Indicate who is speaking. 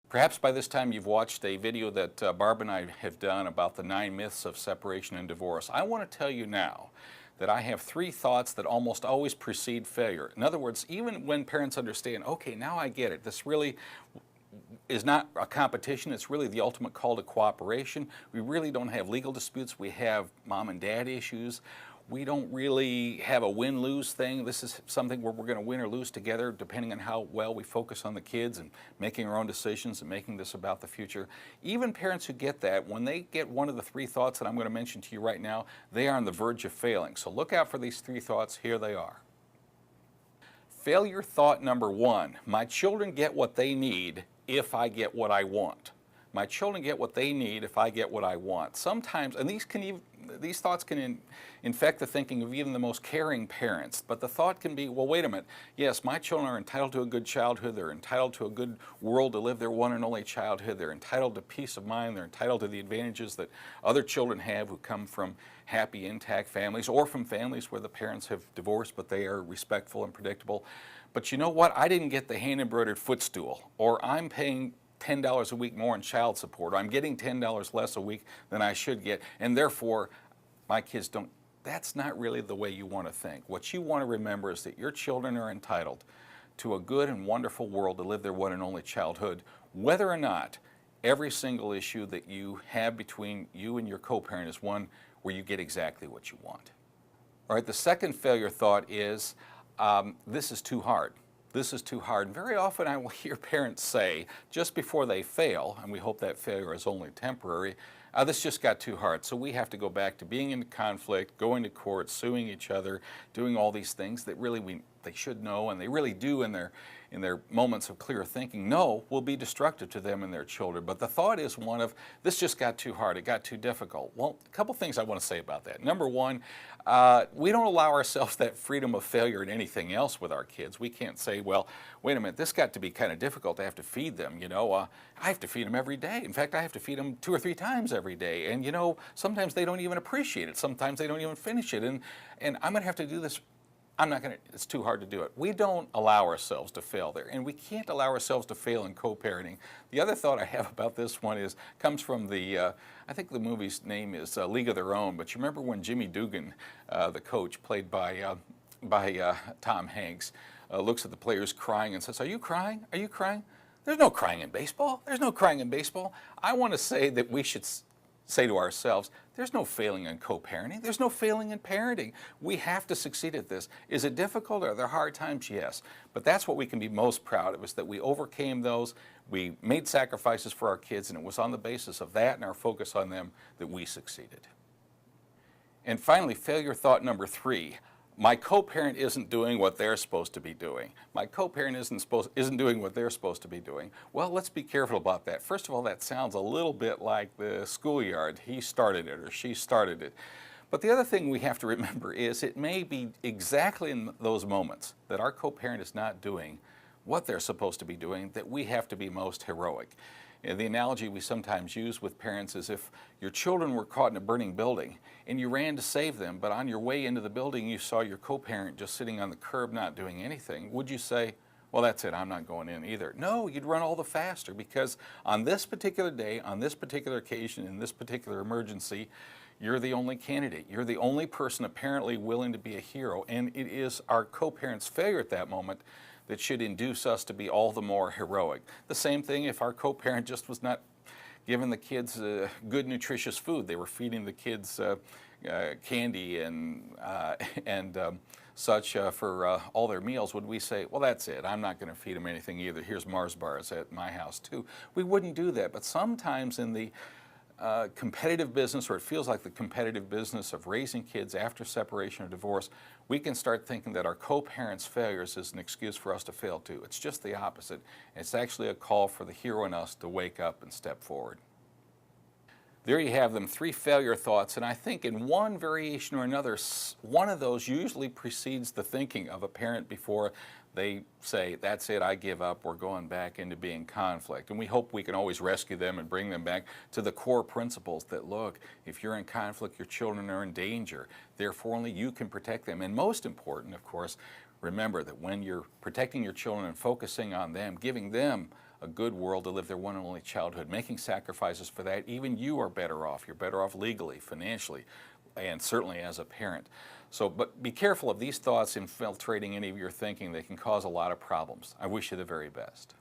Speaker 1: Perhaps by this time you've watched a video that Barb and I have done about the 9 myths of separation and divorce. I want to tell you now that I have 3 thoughts that almost always precede failure. In other words, even when parents understand, okay, now I get it, this really is not a competition, it's really the ultimate call to cooperation. We really don't have legal disputes, we have mom and dad issues. We don't really have a win-lose thing. This is something where we're going to win or lose together depending on how well we focus on the kids and making our own decisions and making this about the future. Even parents who get that, when they get one of the 3 thoughts that I'm going to mention to you right now, they are on the verge of failing. So look out for these 3 thoughts. Here they are. Failure thought number 1, my children get what they need if I get what I want. My children get what they need if I get what I want. Sometimes, and these thoughts can infect the thinking of even the most caring parents, but the thought can be, well, wait a minute, yes, my children are entitled to a good childhood, they're entitled to a good world to live their one and only childhood, they're entitled to peace of mind, they're entitled to the advantages that other children have who come from happy, intact families, or from families where the parents have divorced, but they are respectful and predictable. But you know what? I didn't get the hand-embroidered footstool, or I'm paying $10 a week more in child support, or I'm getting $10 less a week than I should get, and therefore my kids don't. That's not really the way you want to think. What you want to remember is that your children are entitled to a good and wonderful world to live their one and only childhood, whether or not every single issue that you have between you and your co-parent is one where you get exactly what you want. All right, the second failure thought is, this is too hard. This is too hard. And very often I will hear parents say, just before they fail, and we hope that failure is only temporary, this just got too hard. So we have to go back to being in conflict, going to court, suing each other, doing all these things that really they should know, and they really do in their moments of clear thinking, know will be destructive to them and their children. But the thought is one of, this just got too hard, it got too difficult. Well, a couple things I want to say about that. Number one, we don't allow ourselves that freedom of failure in anything else with our kids. We can't say, well, wait a minute, this got to be kind of difficult. I have to feed them, you know. I have to feed them every day. In fact, I have to feed them 2 or 3 times every day. And, you know, sometimes they don't even appreciate it. Sometimes they don't even finish it. And I'm going to have to do this. I'm not going to, it's too hard to do it. We don't allow ourselves to fail there, and we can't allow ourselves to fail in co-parenting. The other thought I have about this one comes from I think the movie's name is League of Their Own, but you remember when Jimmy Dugan, the coach, played by Tom Hanks, looks at the players crying and says, "Are you crying? Are you crying?" There's no crying in baseball. There's no crying in baseball. I want to say that we should say to ourselves, there's no failing in co-parenting. There's no failing in parenting. We have to succeed at this. Is it difficult? Are there hard times? Yes. But that's what we can be most proud of, is that we overcame those. We made sacrifices for our kids, and it was on the basis of that and our focus on them that we succeeded. And finally, failure thought number 3. My co-parent isn't doing what they're supposed to be doing. My co-parent isn't doing what they're supposed to be doing. Well, let's be careful about that. First of all, that sounds a little bit like the schoolyard. He started it or she started it. But the other thing we have to remember is it may be exactly in those moments that our co-parent is not doing what they're supposed to be doing that we have to be most heroic. And the analogy we sometimes use with parents is if your children were caught in a burning building and you ran to save them, but on your way into the building you saw your co-parent just sitting on the curb not doing anything, would you say, well, that's it, I'm not going in either? No, you'd run all the faster, because on this particular day, on this particular occasion, in this particular emergency, you're the only candidate. You're the only person apparently willing to be a hero, and it is our co-parent's failure at that moment that should induce us to be all the more heroic. The same thing if our co-parent just was not giving the kids good, nutritious food. They were feeding the kids candy and such for all their meals. Would we say, well, that's it, I'm not going to feed them anything either. Here's Mars bars at my house too. We wouldn't do that. But sometimes in the competitive business, or it feels like the competitive business of raising kids after separation or divorce, we can start thinking that our co-parents' failures is an excuse for us to fail too. It's just the opposite. It's actually a call for the hero in us to wake up and step forward. There you have them, 3 failure thoughts, and I think in one variation or another, one of those usually precedes the thinking of a parent before they say, that's it, I give up, we're going back into being conflict. And we hope we can always rescue them and bring them back to the core principles that, look, if you're in conflict, your children are in danger. Therefore, only you can protect them. And most important, of course, remember that when you're protecting your children and focusing on them, giving them a good world to live their one and only childhood, making sacrifices for that. Even you are better off. You're better off legally, financially, and certainly as a parent. So, but be careful of these thoughts infiltrating any of your thinking. They can cause a lot of problems. I wish you the very best.